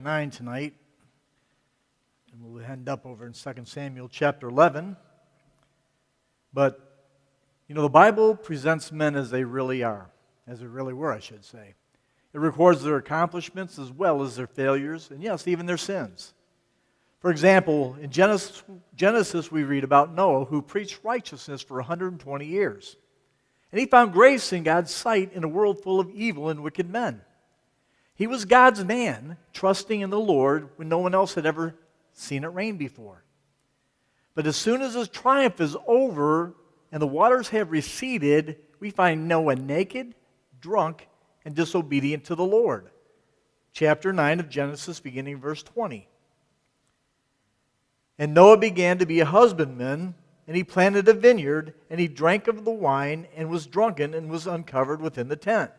9 tonight, and we'll end up over in 2 Samuel chapter 11. But, the Bible presents men as they really are, as they really were, I should say. It records their accomplishments as well as their failures, and yes, even their sins. For example, in Genesis we read about Noah, who preached righteousness for 120 years. And he found grace in God's sight in a world full of evil and wicked men. He was God's man, trusting in the Lord when no one else had ever seen it rain before. But as soon as his triumph is over and the waters have receded, we find Noah naked, drunk, and disobedient to the Lord. Chapter 9 of Genesis, beginning verse 20. And Noah began to be a husbandman, and he planted a vineyard, and he drank of the wine, and was drunken, and was uncovered within the tent.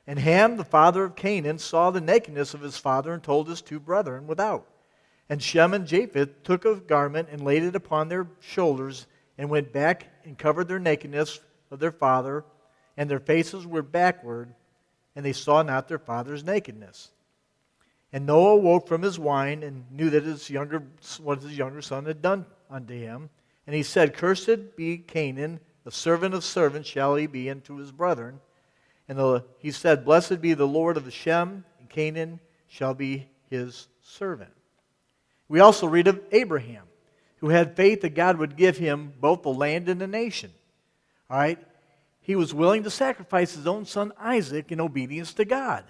And Ham, the father of Canaan, saw the nakedness of his father, and told his two brethren without. And Shem and Japheth took a garment, and laid it upon their shoulders, and went back and covered their nakedness of their father, and their faces were backward, and they saw not their father's nakedness. And Noah awoke from his wine, and knew that what his younger son had done unto him. And he said, Cursed be Canaan, the servant of servants shall he be unto his brethren. And he said, Blessed be the Lord of Shem, and Canaan shall be his servant. We also read of Abraham, who had faith that God would give him both the land and the nation. All right? He was willing to sacrifice his own son Isaac in obedience to God.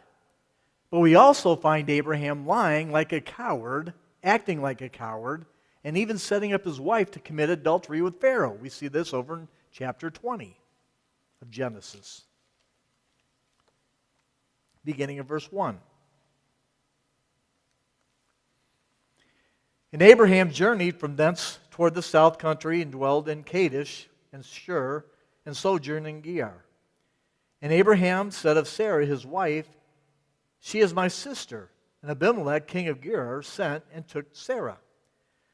But we also find Abraham lying like a coward, acting like a coward, and even setting up his wife to commit adultery with Pharaoh. We see this over in chapter 20 of Genesis, beginning of verse 1. And Abraham journeyed from thence toward the south country, and dwelled in Kadesh and Shur, and sojourned in Gerar. And Abraham said of Sarah his wife, She is my sister. And Abimelech king of Gerar sent and took Sarah.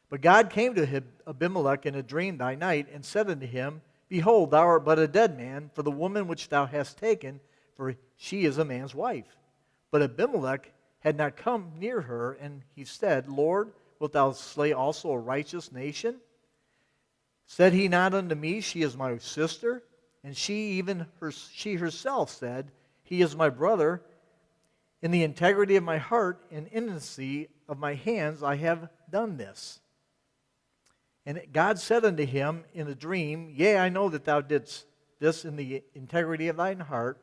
But God came to Abimelech in a dream by night, and said unto him, Behold, thou art but a dead man, for the woman which thou hast taken, for she is a man's wife. But Abimelech had not come near her, and he said, Lord, wilt thou slay also a righteous nation? Said he not unto me, She is my sister? And she herself said, He is my brother. In the integrity of my heart and innocency of my hands I have done this. And God said unto him in a dream, Yea, I know that thou didst this in the integrity of thine heart,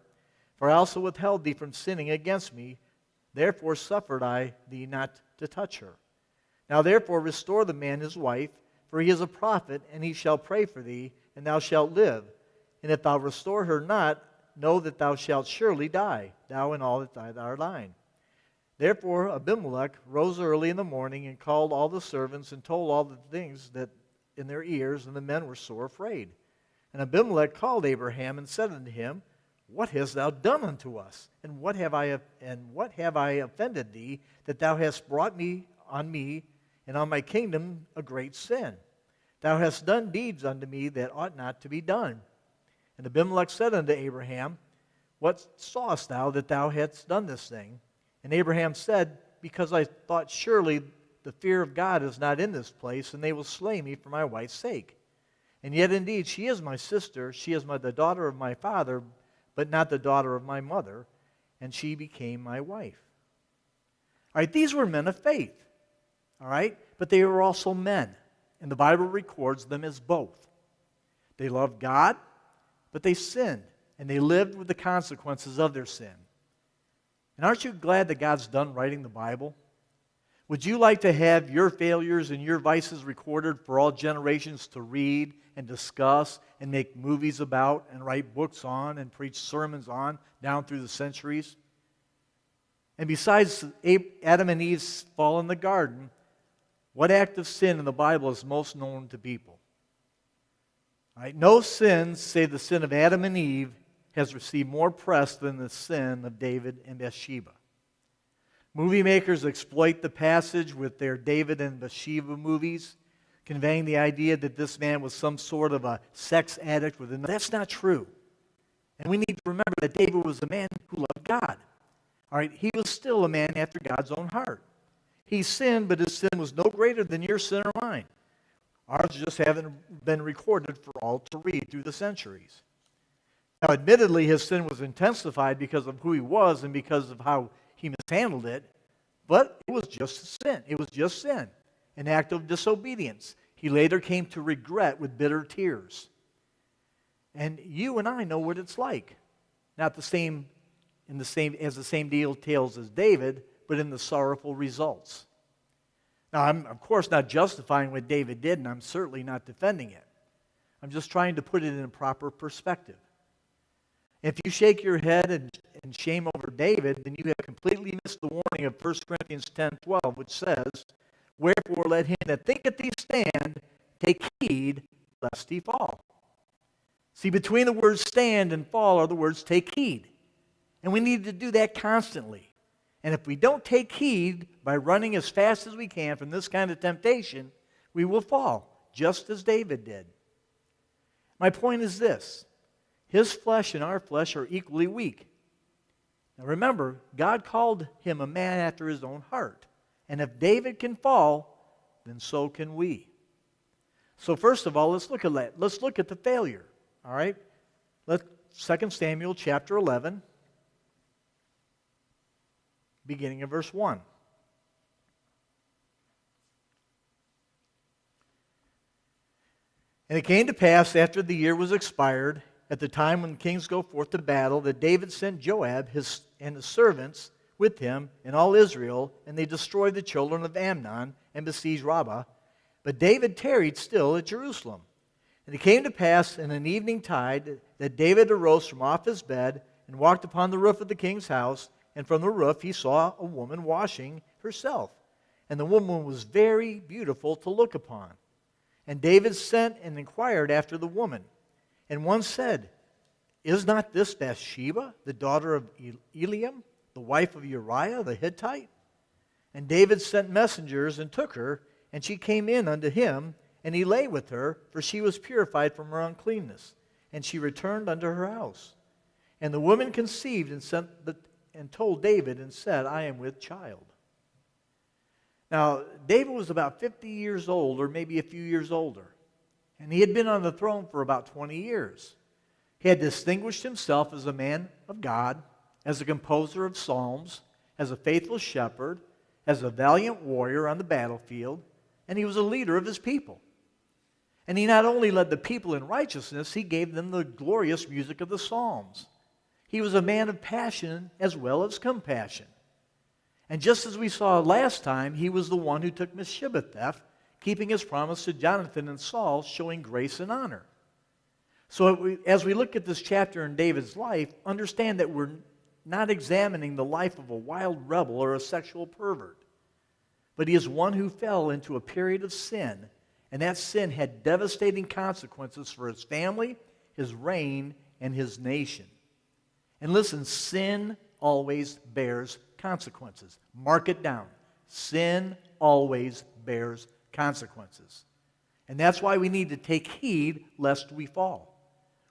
for I also withheld thee from sinning against me, therefore suffered I thee not to touch her. Now therefore restore the man his wife, for he is a prophet, and he shall pray for thee, and thou shalt live. And if thou restore her not, know that thou shalt surely die, thou and all that are thine. Therefore Abimelech rose early in the morning, and called all the servants, and told all the things that in their ears, and the men were sore afraid. And Abimelech called Abraham, and said unto him, What hast thou done unto us? And what have I offended thee, that thou hast brought me and on my kingdom a great sin? Thou hast done deeds unto me that ought not to be done. And Abimelech said unto Abraham, What sawest thou that thou hadst done this thing? And Abraham said, Because I thought surely the fear of God is not in this place, and they will slay me for my wife's sake. And yet indeed she is my sister, she is the daughter of my father, but not the daughter of my mother, and she became my wife. All right, these were men of faith, all right? But they were also men, and the Bible records them as both. They loved God, but they sinned, and they lived with the consequences of their sin. And aren't you glad that God's done writing the Bible? Would you like to have your failures and your vices recorded for all generations to read and discuss and make movies about and write books on and preach sermons on down through the centuries? And besides Adam and Eve's fall in the garden, what act of sin in the Bible is most known to people? All right, no sin, save the sin of Adam and Eve, has received more press than the sin of David and Bathsheba. Movie makers exploit the passage with their David and Bathsheba movies, conveying the idea that this man was some sort of a sex addict within. That's not true. And we need to remember that David was a man who loved God. All right, he was still a man after God's own heart. He sinned, but his sin was no greater than your sin or mine. Ours just haven't been recorded for all to read through the centuries. Now, admittedly, his sin was intensified because of who he was and because of how he mishandled it, but it was just sin. It was just sin, an act of disobedience. He later came to regret with bitter tears. And you and I know what it's like. Not the same as the same details as David, but in the sorrowful results. Now, I'm of course not justifying what David did, and I'm certainly not defending it. I'm just trying to put it in a proper perspective. If you shake your head and shame over David, then you have completely missed the warning of 1 Corinthians 10:12, which says, "Wherefore let him that thinketh he stand take heed lest he fall." See, between the words stand and fall are the words take heed. And we need to do that constantly. And if we don't take heed by running as fast as we can from this kind of temptation, we will fall, just as David did. My point is this: his flesh and our flesh are equally weak. Now remember, God called him a man after his own heart. And if David can fall, then so can we. So first of all, let's look at that. Let's look at the failure. All right? 2 Samuel chapter 11, beginning of verse 1. And it came to pass after the year was expired, at the time when kings go forth to battle, that David sent Joab and his servants with him and all Israel, and they destroyed the children of Amnon and besieged Rabbah. But David tarried still at Jerusalem. And it came to pass in an evening tide that David arose from off his bed and walked upon the roof of the king's house, and from the roof he saw a woman washing herself. And the woman was very beautiful to look upon. And David sent and inquired after the woman. And one said, "Is not this Bathsheba, the daughter of Eliam, the wife of Uriah the Hittite?" And David sent messengers and took her, and she came in unto him, and he lay with her, for she was purified from her uncleanness. And she returned unto her house. And the woman conceived and told David and said, "I am with child." Now, David was about 50 years old, or maybe a few years older. And he had been on the throne for about 20 years. He had distinguished himself as a man of God, as a composer of psalms, as a faithful shepherd, as a valiant warrior on the battlefield, and he was a leader of his people. And he not only led the people in righteousness, he gave them the glorious music of the psalms. He was a man of passion as well as compassion. And just as we saw last time, he was the one who took Mephibosheth, keeping his promise to Jonathan and Saul, showing grace and honor. So as we look at this chapter in David's life, understand that we're not examining the life of a wild rebel or a sexual pervert. But he is one who fell into a period of sin, and that sin had devastating consequences for his family, his reign, and his nation. And listen, sin always bears consequences. Mark it down. Sin always bears consequences. And that's why we need to take heed lest we fall.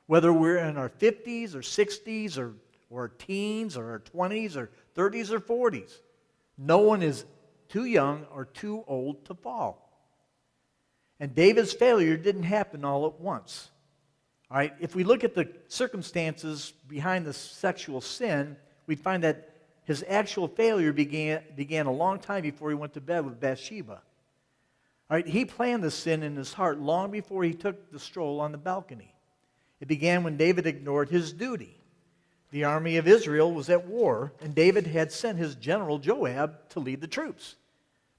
Whether we're in our 50s or 60s or our teens or our 20s or 30s or 40s, no one is too young or too old to fall. And David's failure didn't happen all at once. All right, if we look at the circumstances behind the sexual sin, we find that his actual failure began a long time before he went to bed with Bathsheba. All right, he planned the sin in his heart long before he took the stroll on the balcony. It began when David ignored his duty. The army of Israel was at war, and David had sent his general Joab to lead the troops.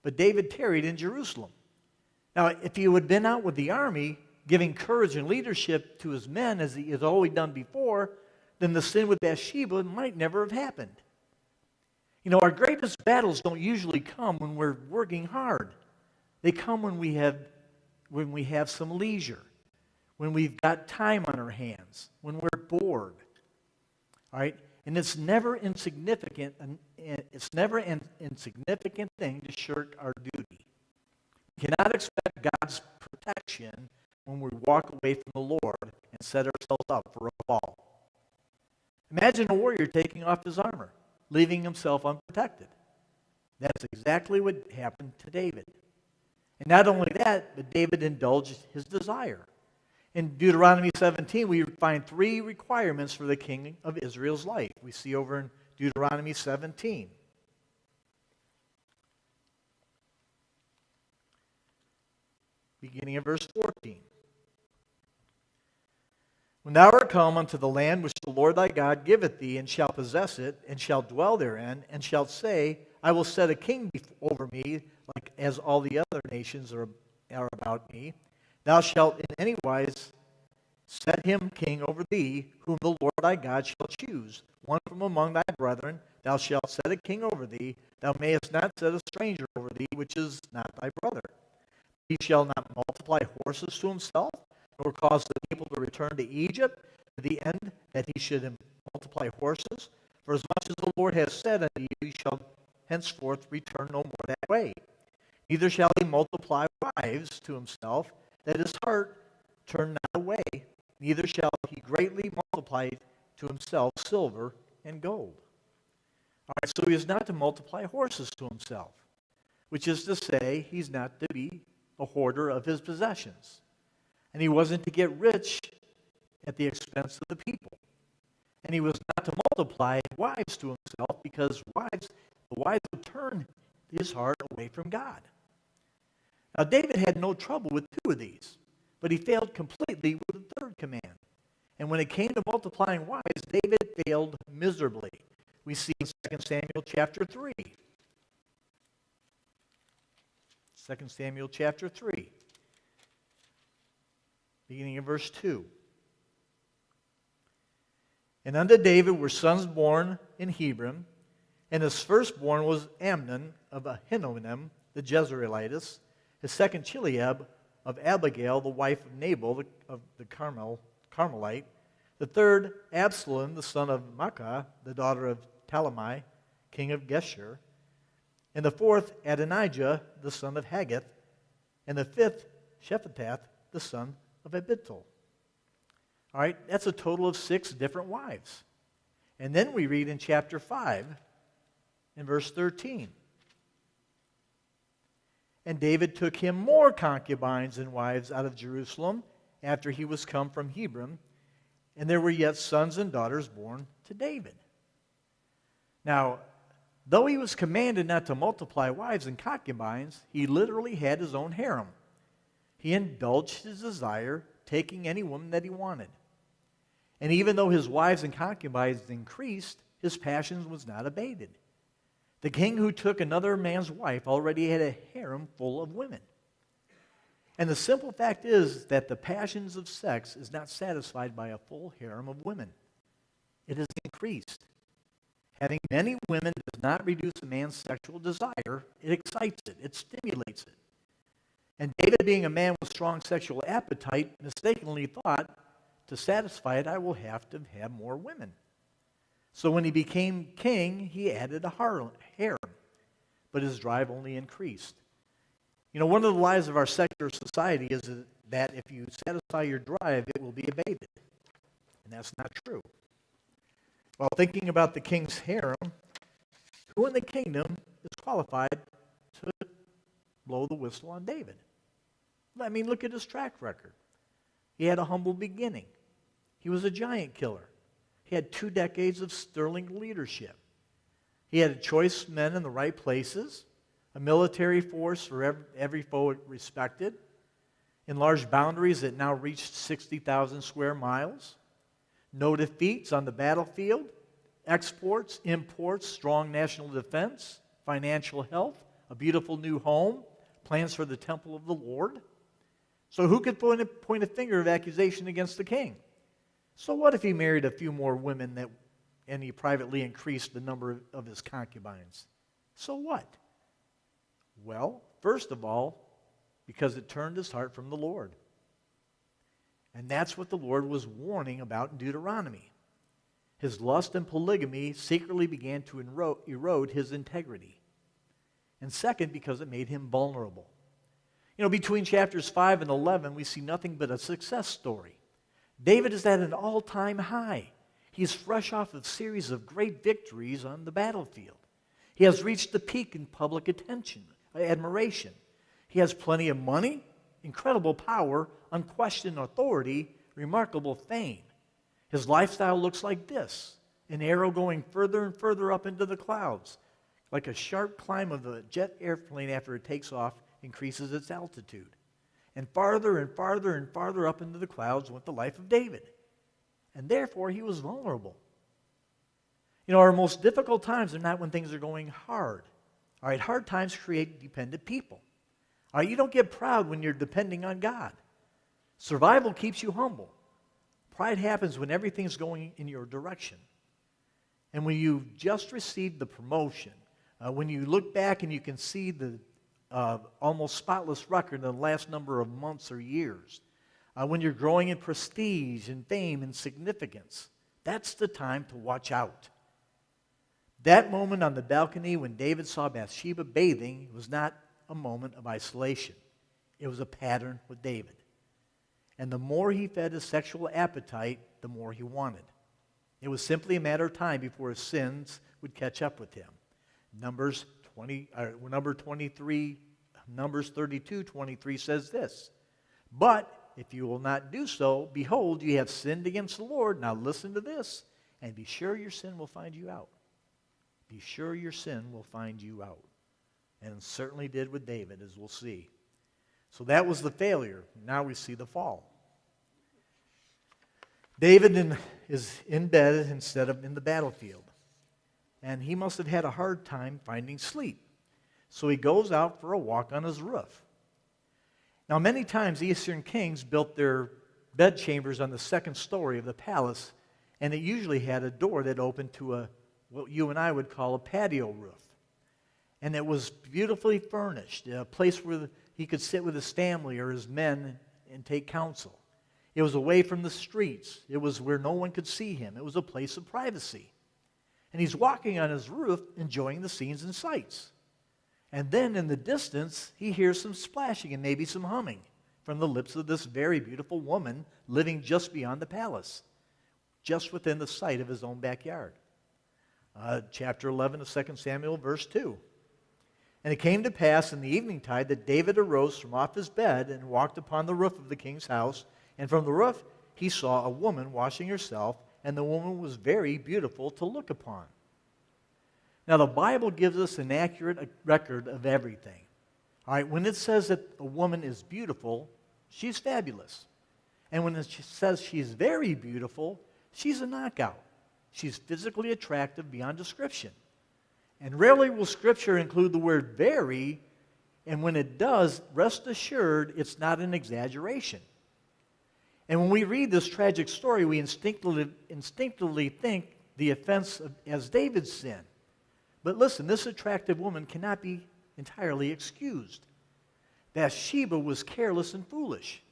But David tarried in Jerusalem. Now, if he had been out with the army, giving courage and leadership to his men as he had always done before, then the sin with Bathsheba might never have happened. You know, our greatest battles don't usually come when we're working hard. They come when we have some leisure, when we've got time on our hands, when we're bored. All right? And it's never insignificant. It's never an insignificant thing to shirk our duty. We cannot expect God's protection when we walk away from the Lord and set ourselves up for a fall. Imagine a warrior taking off his armor, leaving himself unprotected. That's exactly what happened to David. And not only that, but David indulged his desire. In Deuteronomy 17, we find 3 requirements for the king of Israel's life. We see over in Deuteronomy 17. Beginning in verse 14. When thou art come unto the land which the Lord thy God giveth thee, and shalt possess it, and shalt dwell therein, and shalt say, I will set a king over me, like as all the other nations are about me, thou shalt in any wise set him king over thee, whom the Lord thy God shall choose, one from among thy brethren. Thou shalt set a king over thee. Thou mayest not set a stranger over thee, which is not thy brother. He shall not multiply horses to himself, nor cause the people to return to Egypt, to the end that he should multiply horses. For as much as the Lord has said unto you, you shall henceforth return no more that way. Neither shall he multiply wives to himself, that his heart turn not away. Neither shall he greatly multiply to himself silver and gold. All right, so he is not to multiply horses to himself, which is to say, he's not to be a hoarder of his possessions. And he wasn't to get rich at the expense of the people. And he was not to multiply wives to himself, because the wives would turn his heart away from God. Now, David had no trouble with 2 of these, but he failed completely with the 3rd command. And when it came to multiplying wives, David failed miserably. We see in 2 Samuel chapter 3. 2 Samuel chapter 3, beginning in verse 2. And unto David were sons born in Hebron, and his firstborn was Amnon of Ahinoam the Jezreelitess, his second Chileab of Abigail, the wife of Nabal of the Carmelite, the third Absalom, the son of Maacah, the daughter of Talmai, king of Geshur, and the fourth Adonijah, the son of Haggith, and the fifth Shephatath, the son of Abital. All right, that's a total of 6 different wives. And then we read in chapter 5, in verse 13. And David took him more concubines and wives out of Jerusalem after he was come from Hebron, and there were yet sons and daughters born to David. Now, though he was commanded not to multiply wives and concubines, he literally had his own harem. He indulged his desire, taking any woman that he wanted. And even though his wives and concubines increased, his passion was not abated. The king who took another man's wife already had a harem full of women. And the simple fact is that the passions of sex is not satisfied by a full harem of women. It is increased. Having many women does not reduce a man's sexual desire. It excites it. It stimulates it. And David, being a man with strong sexual appetite, mistakenly thought, to satisfy it, I will have to have more women. So when he became king, he added a harem, but his drive only increased. You know, one of the lies of our secular society is that if you satisfy your drive, it will be abated. And that's not true. While thinking about the king's harem, who in the kingdom is qualified to blow the whistle on David? I mean, look at his track record. He had a humble beginning. He was a giant killer. He had 2 decades of sterling leadership. He had choice men in the right places, a military force for every foe it respected, enlarged boundaries that now reached 60,000 square miles, no defeats on the battlefield, exports, imports, strong national defense, financial health, a beautiful new home, plans for the temple of the Lord. So who could point a finger of accusation against the king? So what if he married a few more women and he privately increased the number of his concubines? So what? Well, first of all, because it turned his heart from the Lord. And that's what the Lord was warning about in Deuteronomy. His lust and polygamy secretly began to erode his integrity. And second, because it made him vulnerable. You know, between chapters 5 and 11, we see nothing but a success story. David is at an all-time high. He's fresh off a series of great victories on the battlefield. He has reached the peak in public attention, admiration. He has plenty of money, incredible power, unquestioned authority, remarkable fame. His lifestyle looks like this: an arrow going further and further up into the clouds, like a sharp climb of a jet airplane after it takes off increases its altitude. And farther and farther and farther up into the clouds went the life of David. And therefore, he was vulnerable. You know, our most difficult times are not when things are going hard. All right, hard times create dependent people. All right, you don't get proud when you're depending on God. Survival keeps you humble. Pride happens when everything's going in your direction. And when you've just received the promotion, when you look back and you can see the almost spotless record in the last number of months or years, when you're growing in prestige and fame and significance, that's the time to watch out. That moment on the balcony when David saw Bathsheba bathing was not a moment of isolation. It was a pattern with David. And the more he fed his sexual appetite, the more he wanted. It was simply a matter of time before his sins would catch up with him. Numbers 32:23 says this: "But if you will not do so, behold, you have sinned against the Lord." Now listen to this, and be sure your sin will find you out. Be sure your sin will find you out. And it certainly did with David, as we'll see. So that was the failure. Now we see the fall. David is in bed instead of in the battlefield. And he must have had a hard time finding sleep. So he goes out for a walk on his roof. Now, many times Eastern kings built their bedchambers on the second story of the palace, and it usually had a door that opened to what you and I would call a patio roof. And it was beautifully furnished, a place where he could sit with his family or his men and take counsel. It was away from the streets. It was where no one could see him. It was a place of privacy. And he's walking on his roof, enjoying the scenes and sights. And then in the distance, he hears some splashing and maybe some humming from the lips of this very beautiful woman living just beyond the palace, just within the sight of his own backyard. Chapter 11 of 2 Samuel, verse 2. "And it came to pass in the eveningtide that David arose from off his bed and walked upon the roof of the king's house. And from the roof he saw a woman washing herself, and the woman was very beautiful to look upon." Now, the Bible gives us an accurate record of everything. All right, when it says that a woman is beautiful, she's fabulous. And when it says she's very beautiful, she's a knockout. She's physically attractive beyond description. And rarely will Scripture include the word very, and when it does, rest assured it's not an exaggeration. And when we read this tragic story, we instinctively think the offense as David's sin. But listen, this attractive woman cannot be entirely excused. Bathsheba was careless and foolish.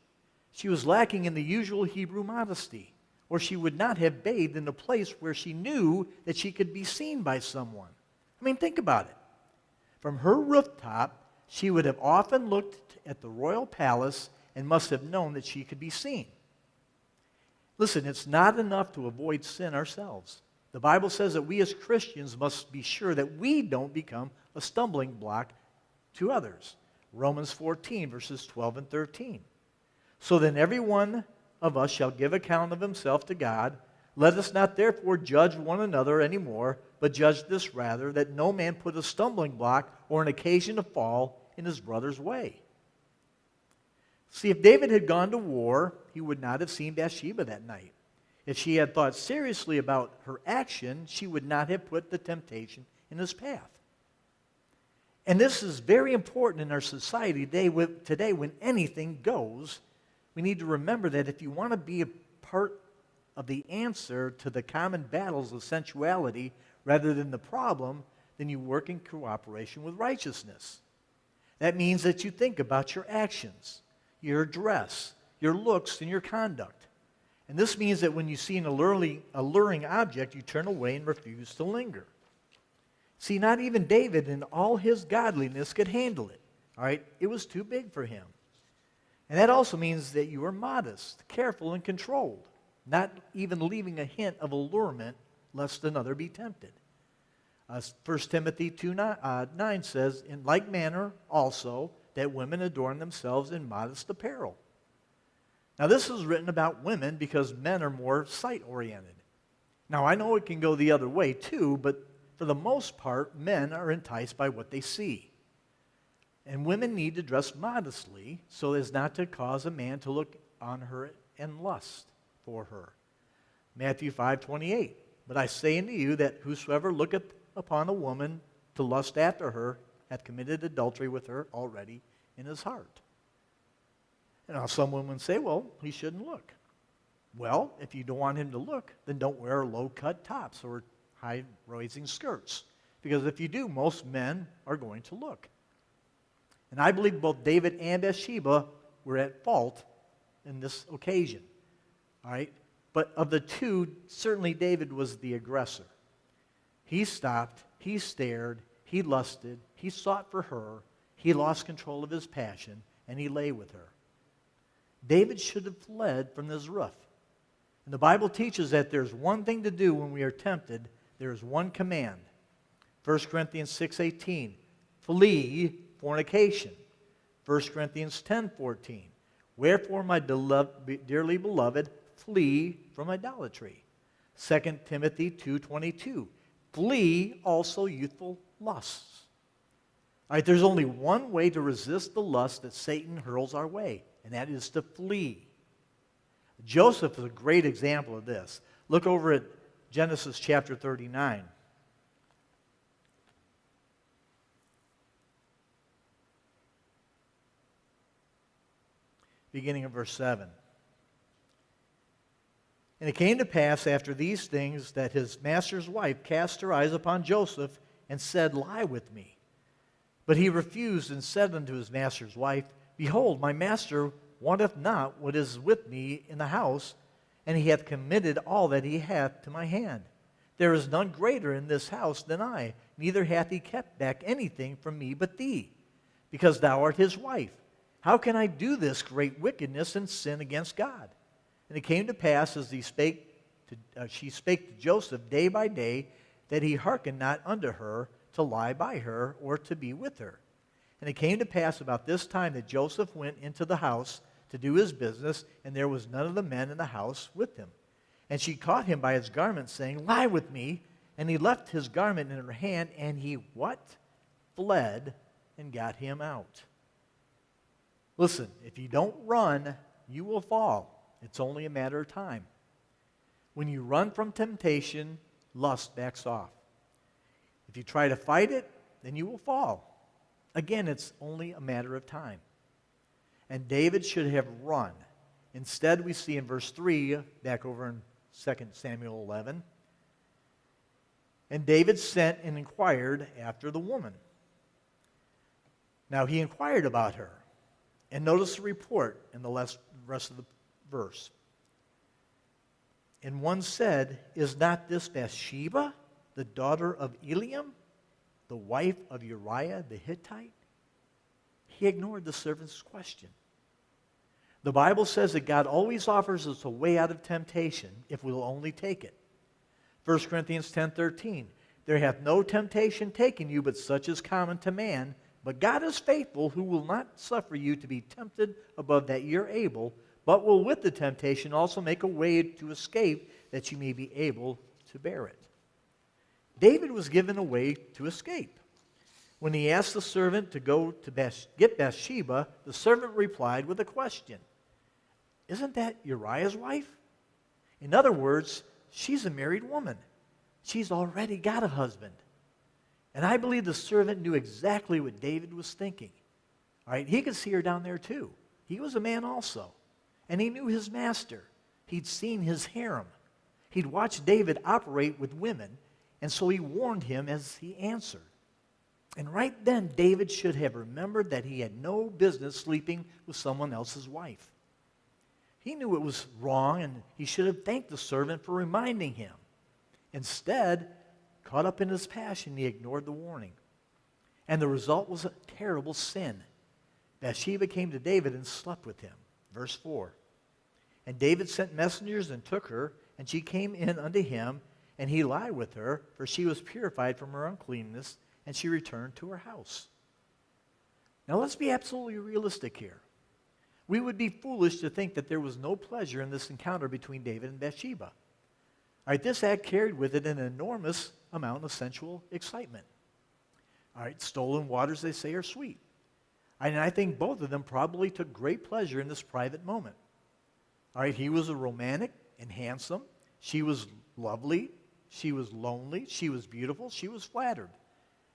She was lacking in the usual Hebrew modesty, or she would not have bathed in a place where she knew that she could be seen by someone. I mean, think about it. From her rooftop, she would have often looked at the royal palace and must have known that she could be seen. Listen, it's not enough to avoid sin ourselves. The Bible says that we as Christians must be sure that we don't become a stumbling block to others. Romans 14, verses 12 and 13. "So then every one of us shall give account of himself to God. Let us not therefore judge one another anymore, but judge this rather, that no man put a stumbling block or an occasion to fall in his brother's way." See, if David had gone to war, he would not have seen Bathsheba that night. If she had thought seriously about her action, she would not have put the temptation in his path. And this is very important in our society today when anything goes. We need to remember that if you want to be a part of the answer to the common battles of sensuality rather than the problem, then you work in cooperation with righteousness. That means that you think about your actions, your dress, your looks, and your conduct. And this means that when you see an alluring object, you turn away and refuse to linger. See, not even David in all his godliness could handle it. All right? It was too big for him. And that also means that you are modest, careful, and controlled, not even leaving a hint of allurement lest another be tempted. 1 Timothy 2:9 says, in like manner also that women adorn themselves in modest apparel. Now this is written about women because men are more sight-oriented. Now I know it can go the other way too, but for the most part, men are enticed by what they see. And women need to dress modestly so as not to cause a man to look on her and lust for her. Matthew 5:28. But I say unto you that whosoever looketh upon a woman to lust after her hath committed adultery with her already in his heart. And now some women say, well, he shouldn't look. Well, if you don't want him to look, then don't wear low-cut tops or high-rising skirts. Because if you do, most men are going to look. And I believe both David and Bathsheba were at fault in this occasion. All right? But of the two, certainly David was the aggressor. He stopped, he stared, he lusted, he sought for her, he lost control of his passion, and he lay with her. David should have fled from this roof. And the Bible teaches that there's one thing to do when we are tempted. There's one command. 1 Corinthians 6:18, flee fornication. 1 Corinthians 10:14, wherefore, my dearly beloved, flee from idolatry. 2 Timothy 2:22, flee also youthful lusts. All right, there's only one way to resist the lust that Satan hurls our way, and that is to flee. Joseph is a great example of this. Look over at Genesis chapter 39. Beginning of verse 7. And it came to pass after these things that his master's wife cast her eyes upon Joseph and said, lie with me. But he refused and said unto his master's wife, behold, my master wanteth not what is with me in the house, and he hath committed all that he hath to my hand. There is none greater in this house than I, neither hath he kept back anything from me but thee, because thou art his wife. How can I do this great wickedness and sin against God? And it came to pass, as she spake to Joseph day by day, that he hearkened not unto her to lie by her or to be with her. And it came to pass about this time that Joseph went into the house to do his business, and there was none of the men in the house with him. And she caught him by his garment, saying, lie with me. And he left his garment in her hand, and he what? Fled and got him out. Listen, if you don't run, you will fall. It's only a matter of time. When you run from temptation, lust backs off. If you try to fight it, then you will fall. Again, it's only a matter of time. And David should have run. Instead, we see in verse 3, back over in 2 Samuel 11, and David sent and inquired after the woman. Now he inquired about her. And notice the report in the rest of the verse. And one said, is not this Bathsheba, the daughter of Eliam, the wife of Uriah the Hittite? He ignored the servant's question. The Bible says that God always offers us a way out of temptation if we will only take it. 1 Corinthians 10:13, there hath no temptation taken you but such as common to man, but God is faithful, who will not suffer you to be tempted above that ye are able, but will with the temptation also make a way to escape, that you may be able to bear it. David was given a way to escape. When he asked the servant to go to get Bathsheba, the servant replied with a question. Isn't that Uriah's wife? In other words, she's a married woman. She's already got a husband. And I believe the servant knew exactly what David was thinking. All right, he could see her down there too. He was a man also. And he knew his master. He'd seen his harem. He'd watched David operate with women, and so he warned him as he answered. And right then, David should have remembered that he had no business sleeping with someone else's wife. He knew it was wrong, and he should have thanked the servant for reminding him. Instead, caught up in his passion, he ignored the warning. And the result was a terrible sin. Bathsheba came to David and slept with him. Verse 4. And David sent messengers and took her, and she came in unto him, and he lied with her, for she was purified from her uncleanness, and she returned to her house. Now let's be absolutely realistic here. We would be foolish to think that there was no pleasure in this encounter between David and Bathsheba. All right, this act carried with it an enormous amount of sensual excitement. All right, stolen waters, they say, are sweet. And I think both of them probably took great pleasure in this private moment. All right, he was a romantic and handsome. She was lovely. She was lonely. She was beautiful. She was flattered.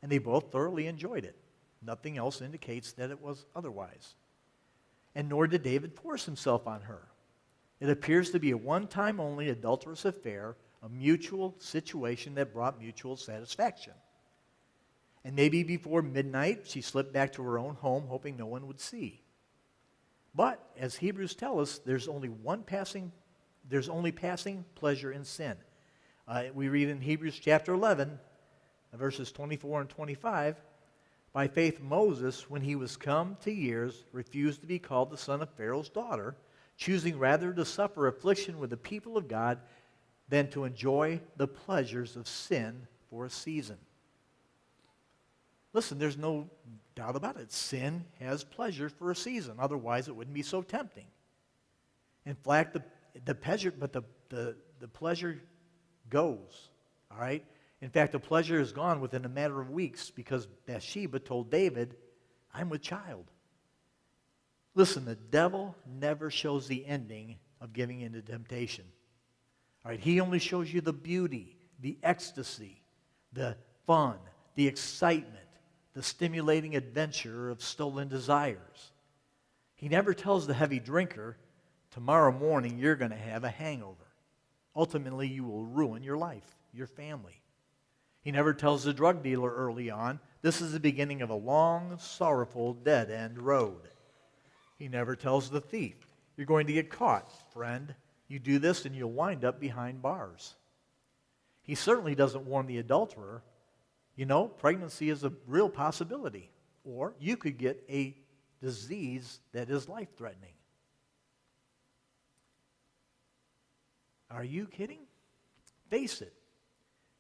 And they both thoroughly enjoyed it. Nothing else indicates that it was otherwise. And nor did David force himself on her. It appears to be a one-time only adulterous affair, a mutual situation that brought mutual satisfaction. And maybe before midnight, she slipped back to her own home, hoping no one would see. But, as Hebrews tell us, there's only passing pleasure in sin. We read in Hebrews chapter 11, verses 24 and 25, by faith Moses, when he was come to years, refused to be called the son of Pharaoh's daughter, choosing rather to suffer affliction with the people of God than to enjoy the pleasures of sin for a season. Listen, there's no doubt about it. Sin has pleasure for a season. Otherwise, it wouldn't be so tempting. In fact, the pleasure goes. All right? In fact, the pleasure is gone within a matter of weeks because Bathsheba told David, I'm with child. Listen, the devil never shows the ending of giving in to temptation. All right? He only shows you the beauty, the ecstasy, the fun, the excitement, the stimulating adventure of stolen desires. He never tells the heavy drinker, tomorrow morning you're going to have a hangover. Ultimately, you will ruin your life, your family. He never tells the drug dealer early on, this is the beginning of a long, sorrowful, dead-end road. He never tells the thief, you're going to get caught, friend. You do this and you'll wind up behind bars. He certainly doesn't warn the adulterer, pregnancy is a real possibility. Or you could get a disease that is life-threatening. Are you kidding? Face it.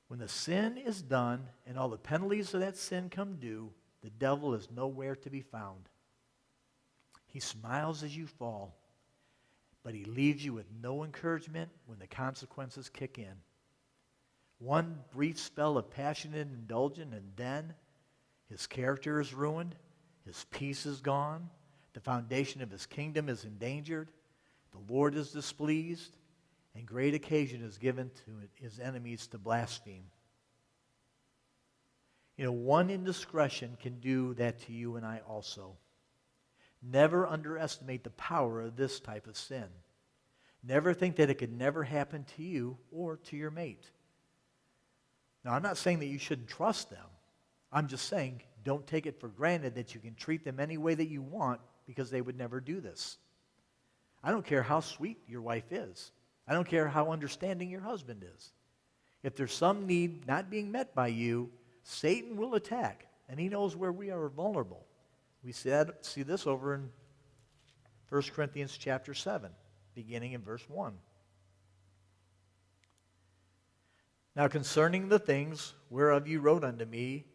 When the sin is done and all the penalties of that sin come due, the devil is nowhere to be found. He smiles as you fall, but he leaves you with no encouragement when the consequences kick in. One brief spell of passionate indulgence, and then his character is ruined, his peace is gone, the foundation of his kingdom is endangered, the Lord is displeased, and great occasion is given to his enemies to blaspheme. One indiscretion can do that to you and I also. Never underestimate the power of this type of sin. Never think that it could never happen to you or to your mate. Now, I'm not saying that you shouldn't trust them. I'm just saying don't take it for granted that you can treat them any way that you want because they would never do this. I don't care how sweet your wife is. I don't care how understanding your husband is. If there's some need not being met by you, Satan will attack, and he knows where we are vulnerable. We see this over in 1 Corinthians chapter 7, beginning in verse 1. Now concerning the things whereof you wrote unto me,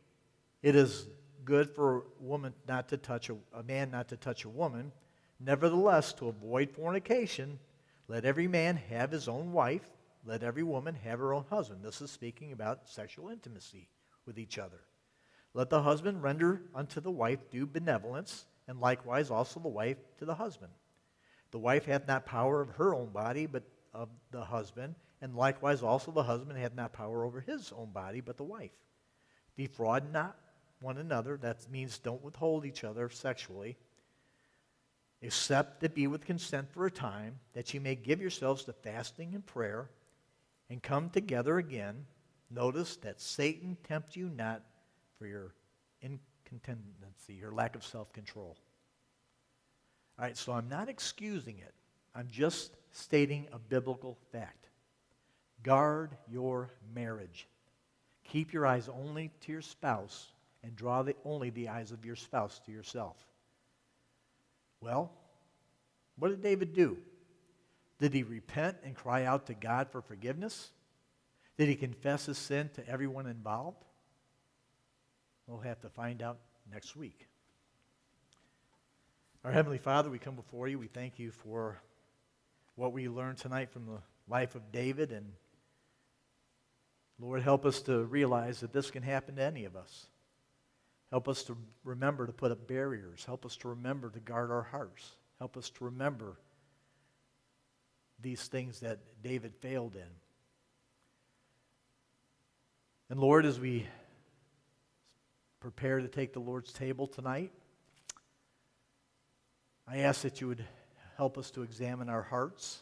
it is good for a man not to touch a woman. Nevertheless, to avoid fornication, let every man have his own wife, let every woman have her own husband. This is speaking about sexual intimacy with each other. Let the husband render unto the wife due benevolence, and likewise also the wife to the husband. The wife hath not power of her own body, but of the husband, and likewise also the husband hath not power over his own body, but the wife. Defraud not one another. That means don't withhold each other sexually, except it be with consent for a time, that ye may give yourselves to fasting and prayer, and come together again. Notice that Satan tempt you not for your incontinency, your lack of self-control. All right, so I'm not excusing it. I'm just stating a biblical fact. Guard your marriage. Keep your eyes only to your spouse and draw only the eyes of your spouse to yourself. Well, what did David do? Did he repent and cry out to God for forgiveness? Did he confess his sin to everyone involved? We'll have to find out next week. Our Heavenly Father, we come before you. We thank you for what we learned tonight from the life of David. And Lord, help us to realize that this can happen to any of us. Help us to remember to put up barriers. Help us to remember to guard our hearts. Help us to remember these things that David failed in. And Lord, as we prepare to take the Lord's table tonight, I ask that you would help us to examine our hearts.